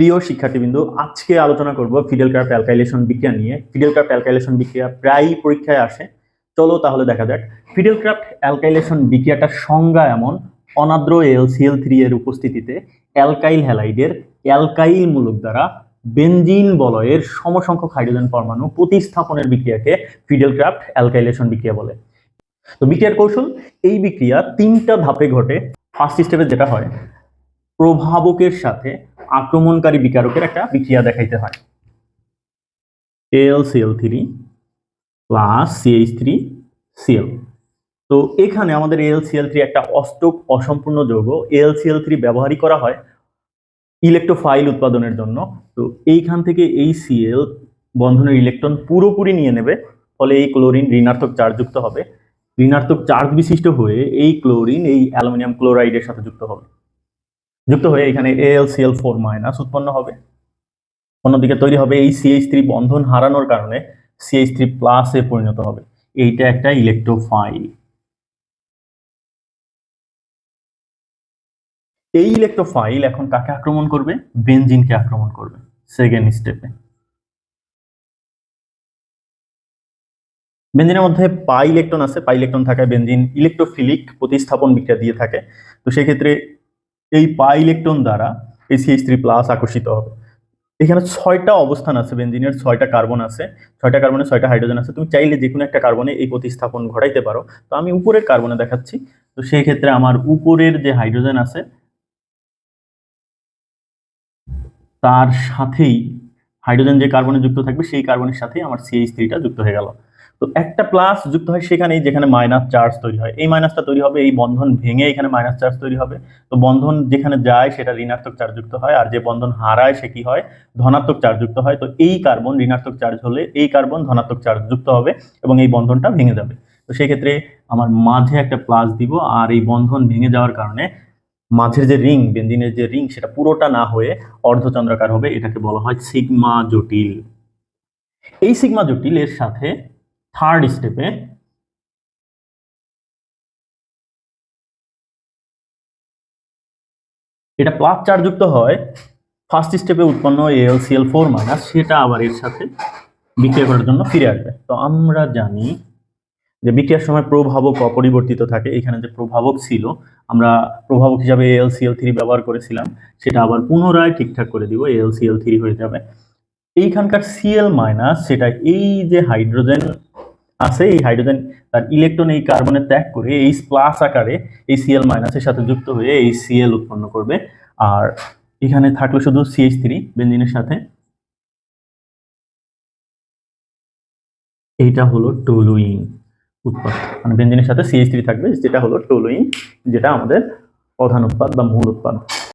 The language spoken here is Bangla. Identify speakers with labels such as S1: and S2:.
S1: প্রিয় শিক্ষার্থীবৃন্দ, আজকে আলোচনা করব ফিডেলক্রাফট অ্যালকাইলেশন বিক্রিয়া নিয়ে। ফিডেলক্রাফট অ্যালকাইলেশন বিক্রিয়া প্রায়ই পরীক্ষায় আসে। চলো তাহলে দেখা যাক। ফিডেলক্রাফট অ্যালকাইলেশন বিক্রিয়াটার সংজ্ঞা এমন: অনাদ্র LCl3 এর উপস্থিতিতে অ্যালকাইল হ্যালাইডের অ্যালকাইল মূলক দ্বারা বেনজিন বলয়ের সমসংখ্যক হাইড্রোজেন পরমাণু প্রতিস্থাপনের বিক্রিয়াকে ফিডেলক্রাফট অ্যালকাইলেশন বিক্রিয়া বলে। তো বিক্রিয়ার কৌশল: এই বিক্রিয়া তিনটা ধাপে ঘটে। ফার্স্ট স্টেপে যেটা হয়, প্রভাবকের সাথে আক্রমণকারী বিকারকের একটা বিক্রিয়া দেখাইতে হয়। AlCl3 plus CH3Cl। তো এখানে আমাদের AlCl3 একটা অষ্টক অসম্পূর্ণ যৌগ। AlCl3 ব্যবহারই করা হয় ইলেকট্রোফাইল উৎপাদনের জন্য। তো এইখান থেকে এই Cl বন্ধনের ইলেকট্রন পুরোপুরি নিয়ে নেবে, ফলে এই ক্লোরিন ঋণাত্মক চার্জযুক্ত হবে। ঋণাত্মক চার্জ বিশিষ্ট হয়ে এই ক্লোরিন এই অ্যালুমিনিয়াম ক্লোরাইডের সাথে যুক্ত হয়ে এখানে AlCl4- উৎপন্ন হবে। অন্যদিকে তৈরি হবে এই CH3 বন্ধন হারানোর কারণে CH3+ এ পরিণত হবে। এইটা একটা ইলেকট্রোফাইল। এই ইলেকট্রোফাইল এখন কাকে আক্রমণ করবে? বেনজিনকে আক্রমণ করবে সেকেন্ড স্টেপে। বেনজিনের মধ্যে পাই ইলেকট্রন আছে, পাই ইলেকট্রন থাকায় বেনজিন ইলেকট্রোফিলিক প্রতিস্থাপন বিক্রিয়া দিয়ে থাকে। তো সেই ক্ষেত্রে এই পাই ইলেকট্রন দ্বারা এই CH3+ আকর্ষিত হবে। এখানে 6টা অবস্থান আছে, বেনজিনের 6টা কার্বন আছে, 6টা কার্বনে 6টা হাইড্রোজেন আছে। তুমি চাইলে যে কোনো একটা কার্বনে এই প্রতিস্থাপন ঘটাইতে পারো। তো আমি উপরের কার্বনে দেখাচ্ছি। তো সেই ক্ষেত্রে আমার উপরের যে হাইড্রোজেন আছে তার সাথেই হাইড্রোজেন যে কার্বনে যুক্ত থাকবে সেই কার্বনের সাথেই আমার CH3টা যুক্ত হয়ে গেল। তো একটা প্লাস যুক্ত হয় সেখানেই যেখানে মাইনাস চার্জ তৈরি হয়। এই মাইনাসটা তৈরি হবে, এই বন্ধন ভেঙে এখানে মাইনাস চার্জ তৈরি হবে। তো বন্ধন যেখানে যায় সেটা ঋণাত্মক চার্জ যুক্ত হয়, আর যে বন্ধন হারায় সে কি হয়? ধনাত্মক চার্জ যুক্ত হয়। তো এই কার্বন ঋণাত্মক চার্জ হলে এই কার্বন ধনাত্মক চার্জ যুক্ত হবে এবং এই বন্ধনটা ভেঙে যাবে। তো সেই ক্ষেত্রে আমার মাঝে একটা প্লাস দিব, আর এই বন্ধন ভেঙে যাওয়ার কারণে মাঝের যে রিং, বেনজিনের যে রিং, সেটা পুরোটা না হয়ে অর্ধচন্দ্রাকার হবে। এটাকে বলা হয় সিগমা জটিল। এই সিগমা জটিল এর সাথে থার্ড স্টেপে এটা প্লাস চার্জ যুক্ত হয়। ফার্স্ট স্টেপে উৎপন্ন AlCl4- সেটা আবার এর সাথে বিক্রিয়া করার জন্য ফিরে আসবে। তো আমরা জানি যে বিক্রিয়ার সময় প্রভাবক অপরিবর্তিত থাকে। এখানে যে প্রভাবক ছিল, আমরা প্রভাবক হিসাবে AlCl3 ব্যবহার করেছিলাম, সেটা আবার পুনরায় ঠিকঠাক করে দিব, AlCl3 হয়ে যাবে। এইখানকার Cl- সেটা এই যে হাইড্রোজেন আছে, এই হাইড্রোজেন তার ইলেকট্রন এই কার্বনে ত্যাগ করে এই প্লাস আকারে এই Cl- এর সাথে যুক্ত হয়ে এই Cl উৎপন্ন করবে। আর এখানে থাকলো শুধু CH3 বেনজিনের সাথে। এইটা হলো টলুইন উৎপাদ, মানে বেনজিনের সাথে CH3 থাকবে, যেটা হলো টলুইন, যেটা আমাদের প্রধান উৎপাদ বা মূল উৎপাদ।